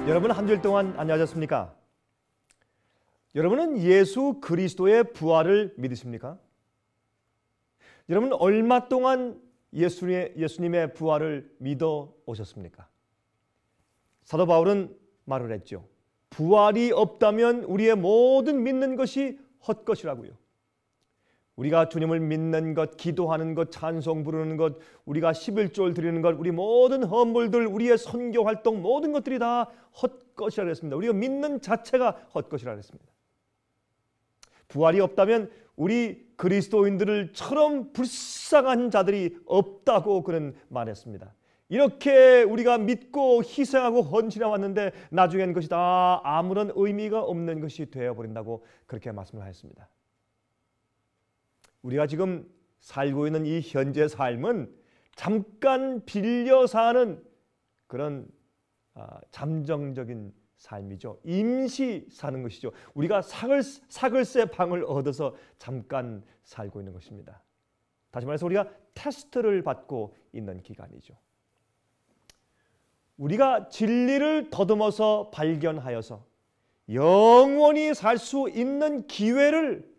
여러분 한 주일 동안 안녕하셨습니까? 여러분은 예수 그리스도의 부활을 믿으십니까? 여러분 얼마 동안 예수님의 부활을 믿어 오셨습니까? 사도 바울은 말을 했죠. 부활이 없다면 우리의 모든 믿는 것이 헛것이라고요. 우리가 주님을 믿는 것, 기도하는 것, 찬송 부르는 것, 우리가 11조를 드리는 것, 우리 모든 헌물들, 우리의 선교 활동 모든 것들이 다 헛것이라 그랬습니다. 우리가 믿는 자체가 헛것이라 그랬습니다. 부활이 없다면 우리 그리스도인들처럼 불쌍한 자들이 없다고 그는 말했습니다. 이렇게 우리가 믿고 희생하고 헌신해 왔는데 나중엔 그것이 다 아무런 의미가 없는 것이 되어버린다고 그렇게 말씀을 하였습니다. 우리가 지금 살고 있는 이 현재 삶은 잠깐 빌려 사는 그런 잠정적인 삶이죠. 임시 사는 것이죠. 우리가 사글세 방을 얻어서 잠깐 살고 있는 것입니다. 다시 말해서 우리가 테스트를 받고 있는 기간이죠. 우리가 진리를 더듬어서 발견하여서 영원히 살 수 있는 기회를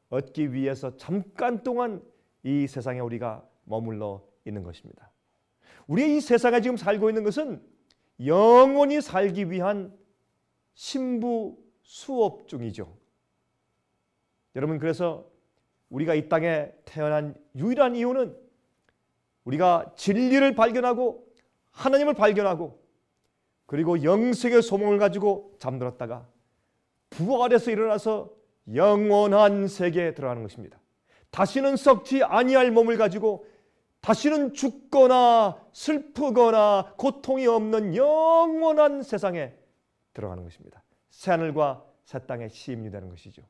얻기 위해서 잠깐 동안 이 세상에 우리가 머물러 있는 것입니다. 우리 이 세상에 지금 살고 있는 것은 영원히 살기 위한 신부 수업 중이죠. 여러분, 그래서 우리가 이 땅에 태어난 유일한 이유는 우리가 진리를 발견하고 하나님을 발견하고 그리고 영생의 소망을 가지고 잠들었다가 부활해서 일어나서 영원한 세계에 들어가는 것입니다. 다시는 썩지 아니할 몸을 가지고 다시는 죽거나 슬프거나 고통이 없는 영원한 세상에 들어가는 것입니다. 새하늘과 새 땅의 시민이 되는 것이죠.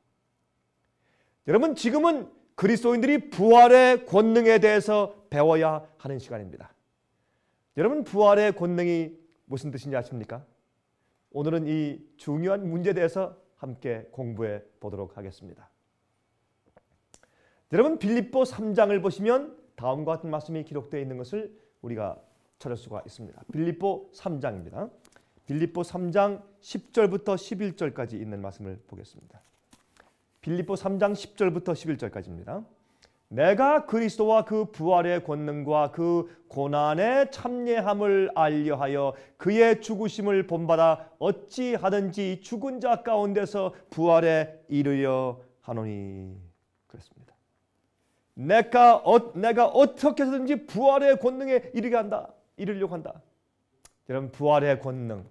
여러분, 지금은 그리스도인들이 부활의 권능에 대해서 배워야 하는 시간입니다. 여러분, 부활의 권능이 무슨 뜻인지 아십니까? 오늘은 이 중요한 문제에 대해서 함께 공부해 보도록 하겠습니다. 여러분, 빌립보 3장을 보시면 다음과 같은 말씀이 기록되어 있는 것을 우리가 찾을 수가 있습니다. 빌립보 3장입니다. 빌립보 3장 10절부터 11절까지 있는 말씀을 보겠습니다. 빌립보 3장 10절부터 11절까지입니다. 내가 그리스도와 그 부활의 권능과 그 고난의 참여함을 알려하여 그의 죽으심을 본받아 어찌하든지 죽은 자 가운데서 부활에 이르려 하노니 그랬습니다. 내가 어떻게 해서든지 부활의 권능에 이르려고 한다. 여러분, 부활의 권능,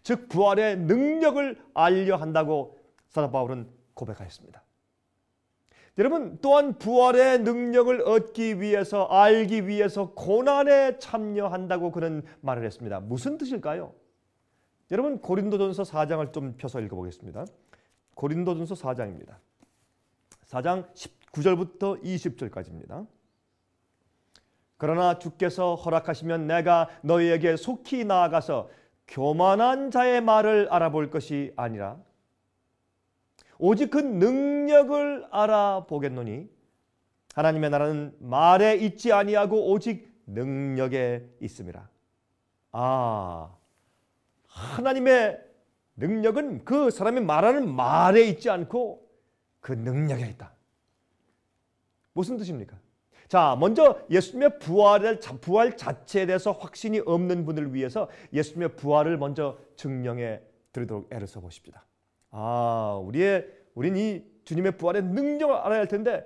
즉 부활의 능력을 알려 한다고 사도 바울은 고백하였습니다. 여러분, 또한 부활의 능력을 얻기 위해서 알기 위해서 고난에 참여한다고 그는 말을 했습니다. 무슨 뜻일까요? 여러분, 고린도전서 4장을 좀 펴서 읽어보겠습니다. 고린도전서 4장입니다. 4장 19절부터 20절까지입니다. 그러나 주께서 허락하시면 내가 너희에게 속히 나아가서 교만한 자의 말을 알아볼 것이 아니라 오직 그 능력을 알아보겠노니 하나님의 나라는 말에 있지 아니하고 오직 능력에 있음이라. 하나님의 능력은 그 사람이 말하는 말에 있지 않고 그 능력에 있다. 무슨 뜻입니까? 자, 먼저 예수님의 부활 자체에 대해서 확신이 없는 분을 위해서 예수님의 부활을 먼저 증명해 드리도록 애를 써보십시다. 우린 이 주님의 부활의 능력을 알아야 할 텐데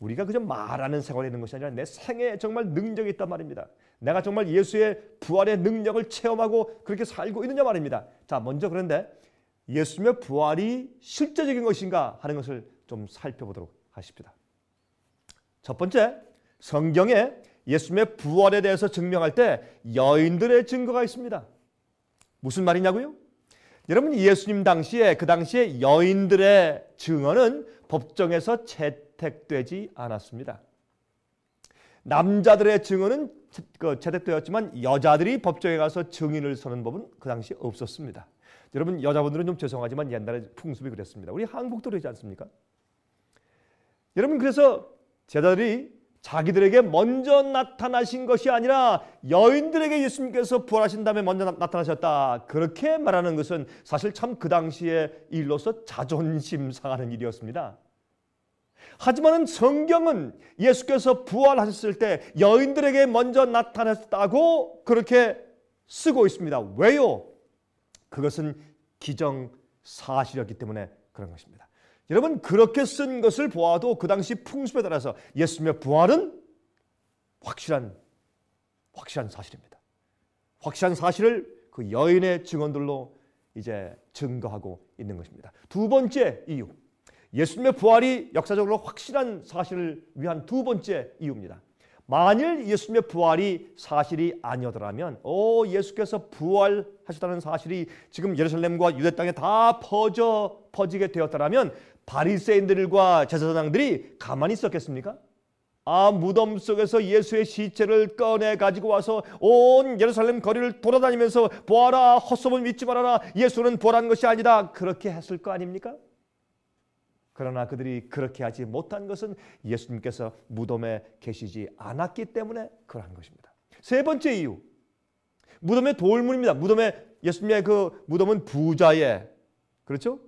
우리가 그저 말하는 생활에 있는 것이 아니라 내 생애에 정말 능력이 있단 말입니다. 내가 정말 예수의 부활의 능력을 체험하고 그렇게 살고 있느냐 말입니다. 자, 먼저 그런데 예수님의 부활이 실제적인 것인가 하는 것을 좀 살펴보도록 하십시다. 첫 번째, 성경에 예수님의 부활에 대해서 증명할 때 여인들의 증거가 있습니다. 무슨 말이냐고요? 여러분, 예수님 당시에 그 당시에 여인들의 증언은 법정에서 채택되지 않았습니다. 남자들의 증언은 채택되었지만 여자들이 법정에 가서 증인을 서는 법은 그 당시에 없었습니다. 여러분, 여자분들은 좀 죄송하지만 옛날에 풍습이 그랬습니다. 우리 한국도 그러지 않습니까? 여러분, 그래서 제자들이 자기들에게 먼저 나타나신 것이 아니라 여인들에게 예수님께서 부활하신 다음에 먼저 나타나셨다. 그렇게 말하는 것은 사실 참 그 당시의 일로서 자존심 상하는 일이었습니다. 하지만 성경은 예수께서 부활하셨을 때 여인들에게 먼저 나타났다고 그렇게 쓰고 있습니다. 왜요? 그것은 기정사실이었기 때문에 그런 것입니다. 여러분, 그렇게 쓴 것을 보아도 그 당시 풍습에 따라서 예수님의 부활은 확실한 사실입니다. 확실한 사실을 그 여인의 증언들로 이제 증거하고 있는 것입니다. 두 번째 이유, 예수님의 부활이 역사적으로 확실한 사실을 위한 두 번째 이유입니다. 만일 예수님의 부활이 사실이 아니었더라면 예수께서 부활하셨다는 사실이 지금 예루살렘과 유대 땅에 다 퍼지게 되었더라면 바리새인들과 제사장들이 가만히 있었겠습니까? 무덤 속에서 예수의 시체를 꺼내 가지고 와서 온 예루살렘 거리를 돌아다니면서 보아라, 헛소문 믿지 말아라, 예수는 부활한 것이 아니다, 그렇게 했을 거 아닙니까? 그러나 그들이 그렇게 하지 못한 것은 예수님께서 무덤에 계시지 않았기 때문에 그러한 것입니다. 세 번째 이유, 무덤의 돌문입니다. 예수님의 그 무덤은 부자의, 그렇죠?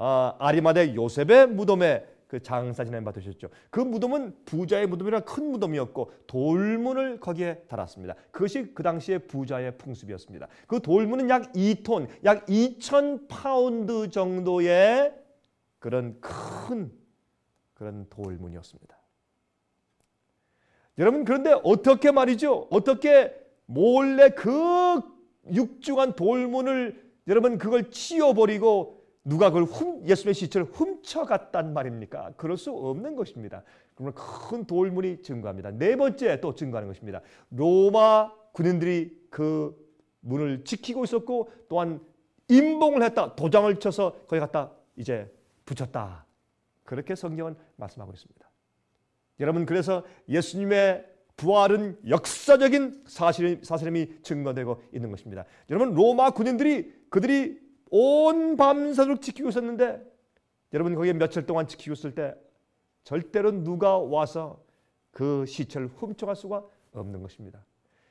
아리마대 요셉의 무덤에 그 장사 지낸 바 되셨죠. 그 무덤은 부자의 무덤이라 큰 무덤이었고 돌문을 거기에 달았습니다. 그것이 그 당시의 부자의 풍습이었습니다. 그 돌문은 약 2톤, 약 2,000파운드 정도의 그런 큰 돌문이었습니다. 여러분, 그런데 어떻게 말이죠? 어떻게 몰래 그 육중한 돌문을 여러분 그걸 치워버리고 누가 그걸 예수의 시체를 훔쳐갔단 말입니까? 그럴 수 없는 것입니다. 그러면 큰 돌문이 증거합니다. 네 번째 또 증거하는 것입니다. 로마 군인들이 그 문을 지키고 있었고 또한 임봉을 했다, 도장을 쳐서 거기 갖다 이제 붙였다. 그렇게 성경은 말씀하고 있습니다. 여러분, 그래서 예수님의 부활은 역사적인 사실임이 증거되고 있는 것입니다. 여러분, 로마 군인들이 그들이 온 밤새도록 지키고 있었는데 여러분 거기에 며칠 동안 지키고 있을 때 절대로 누가 와서 그 시체를 훔쳐갈 수가 없는 것입니다.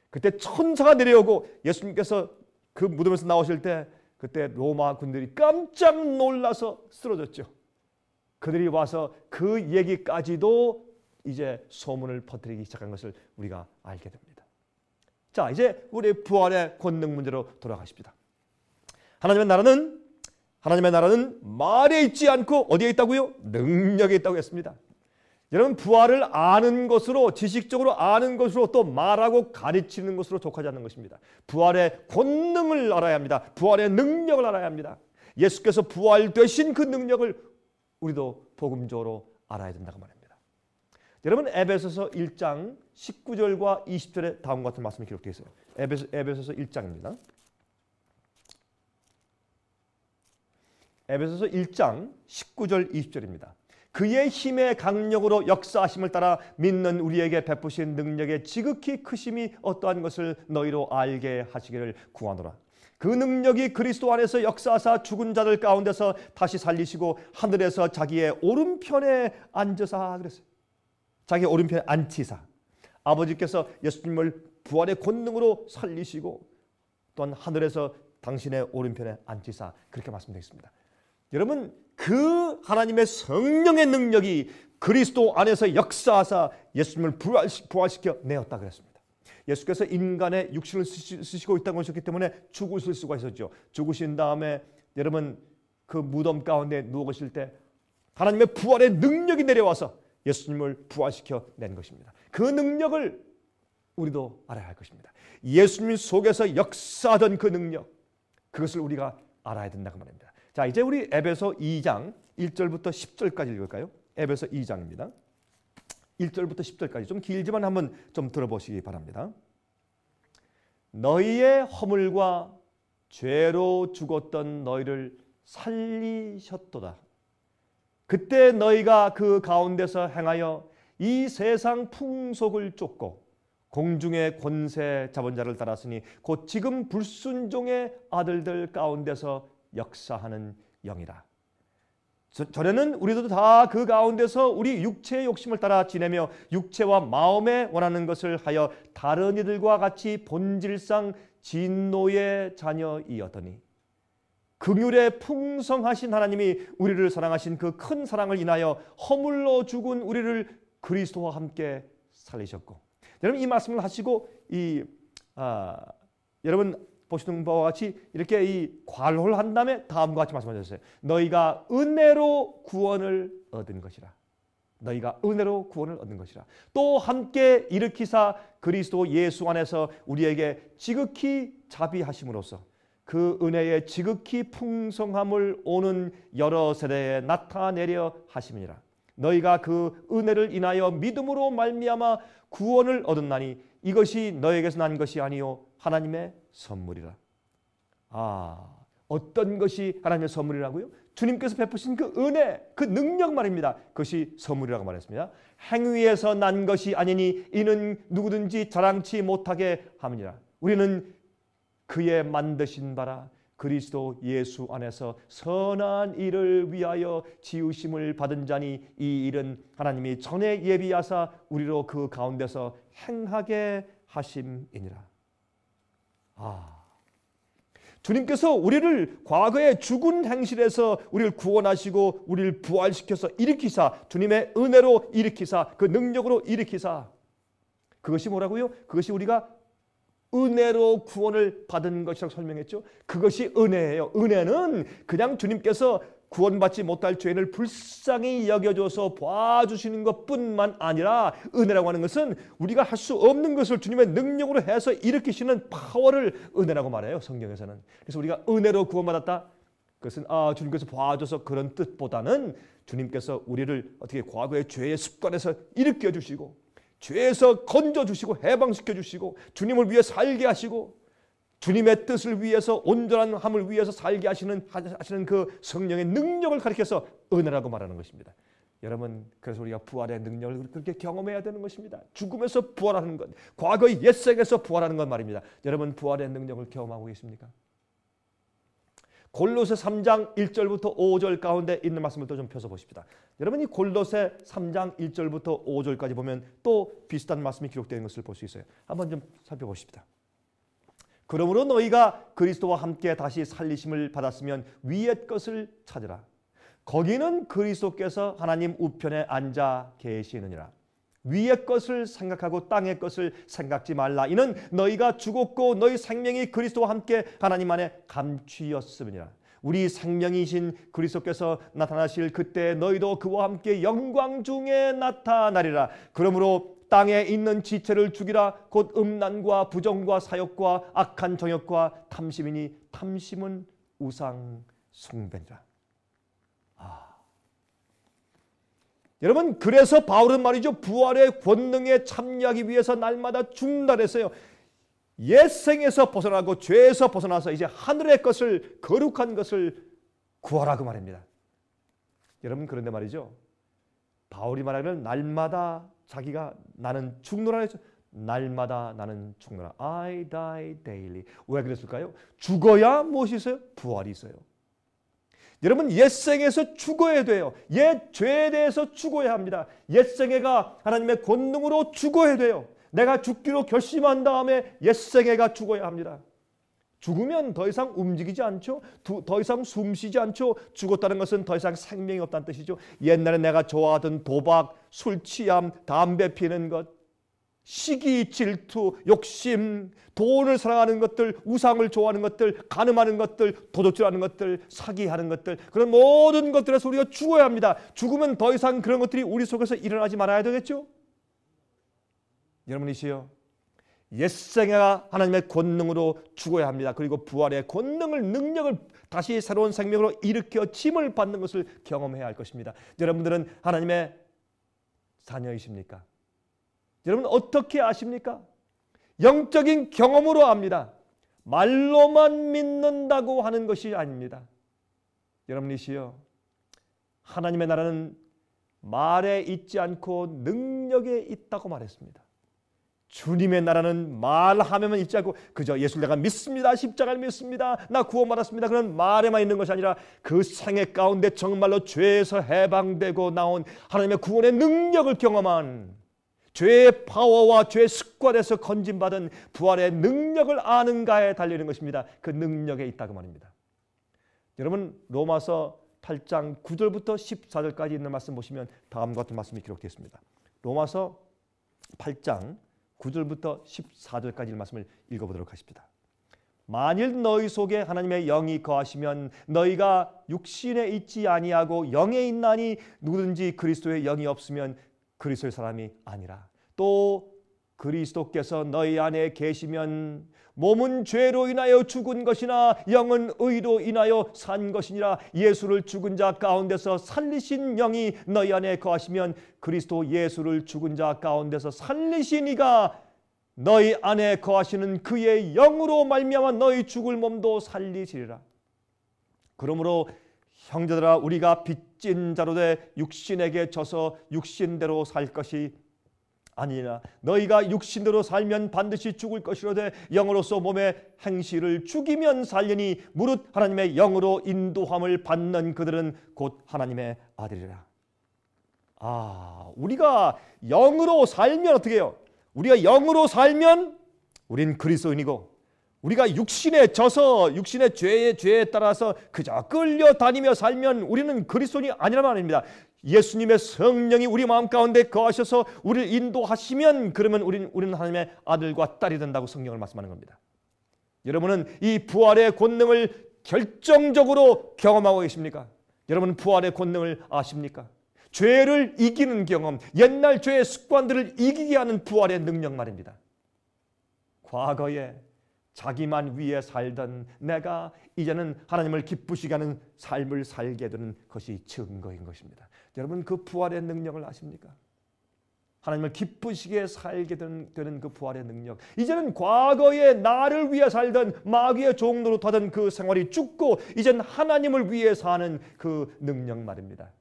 그때 천사가 내려오고 예수님께서 그 무덤에서 나오실 때 그때 로마 군들이 깜짝 놀라서 쓰러졌죠. 그들이 와서 그 얘기까지도 이제 소문을 퍼뜨리기 시작한 것을 우리가 알게 됩니다. 자, 이제 우리 부활의 권능 문제로 돌아가십니다. 하나님의 나라는 말에 있지 않고 어디에 있다고요? 능력에 있다고 했습니다. 여러분, 부활을 아는 것으로, 지식적으로 아는 것으로 또 말하고 가르치는 것으로 족하지 않는 것입니다. 부활의 권능을 알아야 합니다. 부활의 능력을 알아야 합니다. 예수께서 부활되신 그 능력을 우리도 복음적으로 알아야 된다고 말합니다. 여러분, 에베소서 1장 19절과 20절에 다음과 같은 말씀이 기록되어 있어요. 에베소서 1장입니다. 에베소서 1장 19절 20절입니다. 그의 힘의 강력으로 역사하심을 따라 믿는 우리에게 베푸신 능력의 지극히 크심이 어떠한 것을 너희로 알게 하시기를 구하노라. 그 능력이 그리스도 안에서 역사하사 죽은 자들 가운데서 다시 살리시고 하늘에서 자기의 오른편에 앉으사 그랬어요. 자기 오른편에 앉히사. 아버지께서 예수님을 부활의 권능으로 살리시고 또한 하늘에서 당신의 오른편에 앉히사, 그렇게 말씀되어 있습니다. 여러분, 그 하나님의 성령의 능력이 그리스도 안에서 역사하사 예수님을 부활시켜 내었다 그랬습니다. 예수께서 인간의 육신을 쓰시고 있다고 하셨기 때문에 죽으실 수가 있었죠. 죽으신 다음에 여러분 그 무덤 가운데 누워 계실 때 하나님의 부활의 능력이 내려와서 예수님을 부활시켜 낸 것입니다. 그 능력을 우리도 알아야 할 것입니다. 예수님 속에서 역사하던 그 능력, 그것을 우리가 알아야 된다고 말입니다. 자, 이제 우리 에베소 2장 1절부터 10절까지 읽을까요? 에베소 2장입니다. 1절부터 10절까지 좀 길지만 한번 좀 들어보시기 바랍니다. 너희의 허물과 죄로 죽었던 너희를 살리셨도다. 그때 너희가 그 가운데서 행하여 이 세상 풍속을 쫓고 공중의 권세 잡은 자를 따랐으니 곧 지금 불순종의 아들들 가운데서 역사하는 영이라. 전에는 우리도 다 그 가운데서 우리 육체의 욕심을 따라 지내며 육체와 마음에 원하는 것을 하여 다른 이들과 같이 본질상 진노의 자녀이었더니 긍휼에 풍성하신 하나님이 우리를 사랑하신 그 큰 사랑을 인하여 허물러 죽은 우리를 그리스도와 함께 살리셨고, 여러분 이 말씀을 하시고 여러분 보시는 바와 같이 이렇게 이 괄호를 한 다음에 다음과 같이 말씀하셨어요. 너희가 은혜로 구원을 얻은 것이라. 너희가 은혜로 구원을 얻은 것이라. 또 함께 일으키사 그리스도 예수 안에서 우리에게 지극히 자비하심으로써 그 은혜의 지극히 풍성함을 오는 여러 세대에 나타내려 하심이니라. 너희가 그 은혜를 인하여 믿음으로 말미암아 구원을 얻었나니 이것이 너에게서 난 것이 아니요 하나님의 선물이라. 어떤 것이 하나님의 선물이라고요? 주님께서 베푸신 그 은혜, 그 능력 말입니다. 그것이 선물이라고 말했습니다. 행위에서 난 것이 아니니 이는 누구든지 자랑치 못하게 함이니라. 우리는 그의 만드신 바라 그리스도 예수 안에서 선한 일을 위하여 지으심을 받은 자니 이 일은 하나님이 전에 예비하사 우리로 그 가운데서 행하게 하심이니라. 주님께서 우리를 과거의 죽은 행실에서 우리를 구원하시고 우리를 부활시켜서 일으키사, 주님의 은혜로 일으키사, 그 능력으로 일으키사, 그것이 뭐라고요? 그것이 우리가 은혜로 구원을 받은 것이라고 설명했죠. 그것이 은혜예요. 은혜는 그냥 주님께서 구원받지 못할 죄인을 불쌍히 여겨줘서 봐주시는 것뿐만 아니라, 은혜라고 하는 것은 우리가 할 수 없는 것을 주님의 능력으로 해서 일으키시는 파워를 은혜라고 말해요, 성경에서는. 그래서 우리가 은혜로 구원받았다, 그것은 주님께서 봐줘서 그런 뜻보다는 주님께서 우리를 어떻게 과거의 죄의 습관에서 일으켜 주시고 죄에서 건져주시고 해방시켜주시고 주님을 위해 살게 하시고 주님의 뜻을 위해서 온전한 함을 위해서 살게 하시는 그 성령의 능력을 가리켜서 은혜라고 말하는 것입니다. 여러분, 그래서 우리가 부활의 능력을 그렇게 경험해야 되는 것입니다. 죽음에서 부활하는 것, 과거의 옛생에서 부활하는 것 말입니다. 여러분 부활의 능력을 경험하고 계십니까? 골로새 3장 1절부터 5절 가운데 있는 말씀을 또 좀 펴서 보십시다. 여러분 이 골로새 3장 1절부터 5절까지 보면 또 비슷한 말씀이 기록되어 있는 것을 볼 수 있어요. 한번 좀 살펴보십시다. 그러므로 너희가 그리스도와 함께 다시 살리심을 받았으면 위의 것을 찾으라. 거기는 그리스도께서 하나님 우편에 앉아 계시느니라. 위의 것을 생각하고 땅의 것을 생각지 말라. 이는 너희가 죽었고 너희 생명이 그리스도와 함께 하나님 안에 감추었음이니라. 우리 생명이신 그리스도께서 나타나실 그때 너희도 그와 함께 영광 중에 나타나리라. 그러므로 땅에 있는 지체를 죽이라. 곧 음란과 부정과 사욕과 악한 정욕과 탐심이니 탐심은 우상 숭배니라. 여러분, 그래서 바울은 말이죠, 부활의 권능에 참여하기 위해서 날마다 죽는다 그랬어요. 옛생에서 벗어나고 죄에서 벗어나서 이제 하늘의 것을, 거룩한 것을 구하라고 말입니다. 여러분, 그런데 말이죠, 바울이 말하기를 날마다 자기가 나는 죽노라 했죠. 날마다 나는 죽노라. I die daily. 왜 그랬을까요? 죽어야 무엇이 있어요? 부활이 있어요. 여러분, 옛생에서 죽어야 돼요. 옛 죄에 대해서 죽어야 합니다. 옛생애가 하나님의 권능으로 죽어야 돼요. 내가 죽기로 결심한 다음에 옛생애가 죽어야 합니다. 죽으면 더 이상 움직이지 않죠. 더 이상 숨쉬지 않죠. 죽었다는 것은 더 이상 생명이 없다는 뜻이죠. 옛날에 내가 좋아하던 도박, 술 취함, 담배 피는 것, 시기, 질투, 욕심, 돈을 사랑하는 것들, 우상을 좋아하는 것들, 간음하는 것들, 도둑질하는 것들, 사기하는 것들, 그런 모든 것들에서 우리가 죽어야 합니다. 죽으면 더 이상 그런 것들이 우리 속에서 일어나지 말아야 되겠죠? 여러분이시여, 옛생애가 하나님의 권능으로 죽어야 합니다. 그리고 부활의 권능을, 능력을 다시 새로운 생명으로 일으켜 짐을 받는 것을 경험해야 할 것입니다. 여러분들은 하나님의 자녀이십니까? 여러분 어떻게 아십니까? 영적인 경험으로 압니다. 말로만 믿는다고 하는 것이 아닙니다. 여러분이시여, 하나님의 나라는 말에 있지 않고 능력에 있다고 말했습니다. 주님의 나라는 말하면 있지 않고 그저 예수를 내가 믿습니다, 십자가를 믿습니다, 나 구원받았습니다, 그런 말에만 있는 것이 아니라 그 생애 가운데 정말로 죄에서 해방되고 나온 하나님의 구원의 능력을 경험한, 죄의 파워와 죄의 습관에서 건진받은 부활의 능력을 아는가에 달리는 것입니다. 그 능력에 있다고 말입니다. 여러분, 로마서 8장 9절부터 14절까지 있는 말씀 보시면 다음과 같은 말씀이 기록되어 있습니다. 로마서 8장 9절부터 14절까지 있는 말씀을 읽어보도록 하십니다. 만일 너희 속에 하나님의 영이 거하시면 너희가 육신에 있지 아니하고 영에 있나니 누구든지 그리스도의 영이 없으면 그리스도의 사람이 아니라. 또 그리스도께서 너희 안에 계시면 몸은 죄로 인하여 죽은 것이나 영은 의로 인하여 산 것이니라. 예수를 죽은 자 가운데서 살리신 영이 너희 안에 거하시면 그리스도 예수를 죽은 자 가운데서 살리신 이가 너희 안에 거하시는 그의 영으로 말미암아 너희 죽을 몸도 살리시리라. 그러므로 형제들아, 우리가 빚진 자로 돼 육신에게 져서 육신대로 살 것이 아니라 너희가 육신대로 살면 반드시 죽을 것이로되 영으로서 몸의 행실을 죽이면 살리니 무릇 하나님의 영으로 인도함을 받는 그들은 곧 하나님의 아들이라. 우리가 영으로 살면 어떻게 해요? 우리가 영으로 살면 우린 그리스도인이고, 우리가 육신에 져서 육신의 죄에 따라서 그저 끌려다니며 살면 우리는 그리스도인이 아니란 말입니다. 예수님의 성령이 우리 마음 가운데 거하셔서 우리를 인도하시면 그러면 우리는 하나님의 아들과 딸이 된다고 성경을 말씀하는 겁니다. 여러분은 이 부활의 권능을 결정적으로 경험하고 계십니까? 여러분은 부활의 권능을 아십니까? 죄를 이기는 경험, 옛날 죄의 습관들을 이기게 하는 부활의 능력 말입니다. 과거에 자기만 위해 살던 내가 이제는 하나님을 기쁘시게 하는 삶을 살게 되는 것이 증거인 것입니다. 여러분, 그 부활의 능력을 아십니까? 하나님을 기쁘시게 살게 되는 그 부활의 능력. 이제는 과거에 나를 위해 살던 마귀의 종로로 타던 그 생활이 죽고 이제는 하나님을 위해 사는 그 능력 말입니다.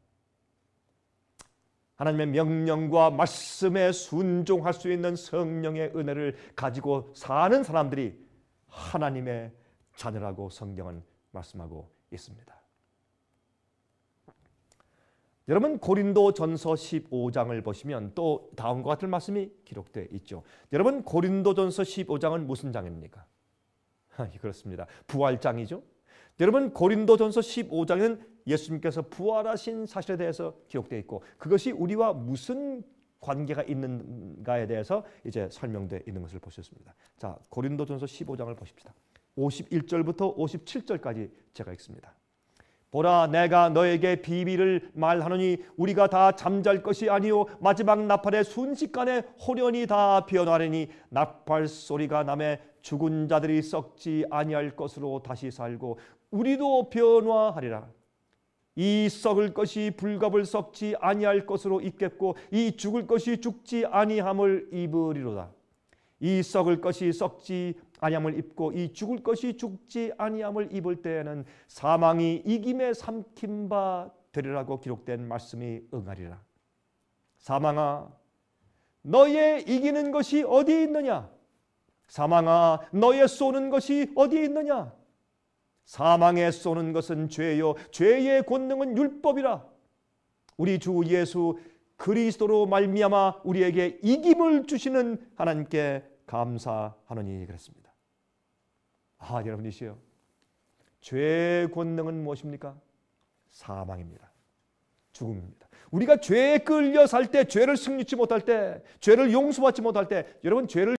하나님의 명령과 말씀에 순종할 수 있는 성령의 은혜를 가지고 사는 사람들이 하나님의 자녀라고 성경은 말씀하고 있습니다. 여러분, 고린도전서 15장을 보시면 또 다음과 같은 말씀이 기록되어 있죠. 여러분, 고린도전서 15장은 무슨 장입니까? 그렇습니다. 부활장이죠. 여러분, 고린도전서 15장에는 예수님께서 부활하신 사실에 대해서 기록되어 있고 그것이 우리와 무슨 관계가 있는가에 대해서 이제 설명되어 있는 것을 보셨습니다. 자, 고린도전서 15장을 보십시다. 51절부터 57절까지 제가 읽습니다. 보라, 내가 너에게 비밀을 말하노니 우리가 다 잠잘 것이 아니요 마지막 나팔의 순식간에 호련히 다 변화하리니 나팔 소리가 나매 죽은 자들이 썩지 아니할 것으로 다시 살고 우리도 변화하리라. 이 썩을 것이 불갑을 썩지 아니할 것으로 입겠고 이 죽을 것이 죽지 아니함을 입으리로다. 이 썩을 것이 썩지 아니함을 입고 이 죽을 것이 죽지 아니함을 입을 때에는 사망이 이김에 삼킨 바 되리라고 기록된 말씀이 응하리라. 사망아, 너의 이기는 것이 어디 있느냐? 사망아, 너의 쏘는 것이 어디 있느냐? 사망에 쏘는 것은 죄요 죄의 권능은 율법이라. 우리 주 예수 그리스도로 말미암아 우리에게 이김을 주시는 하나님께 감사하노니 그랬습니다. 여러분이시여, 죄의 권능은 무엇입니까? 사망입니다. 죽음입니다. 우리가 죄에 끌려 살 때, 죄를 승리치 못할 때, 죄를 용서받지 못할 때, 여러분, 죄를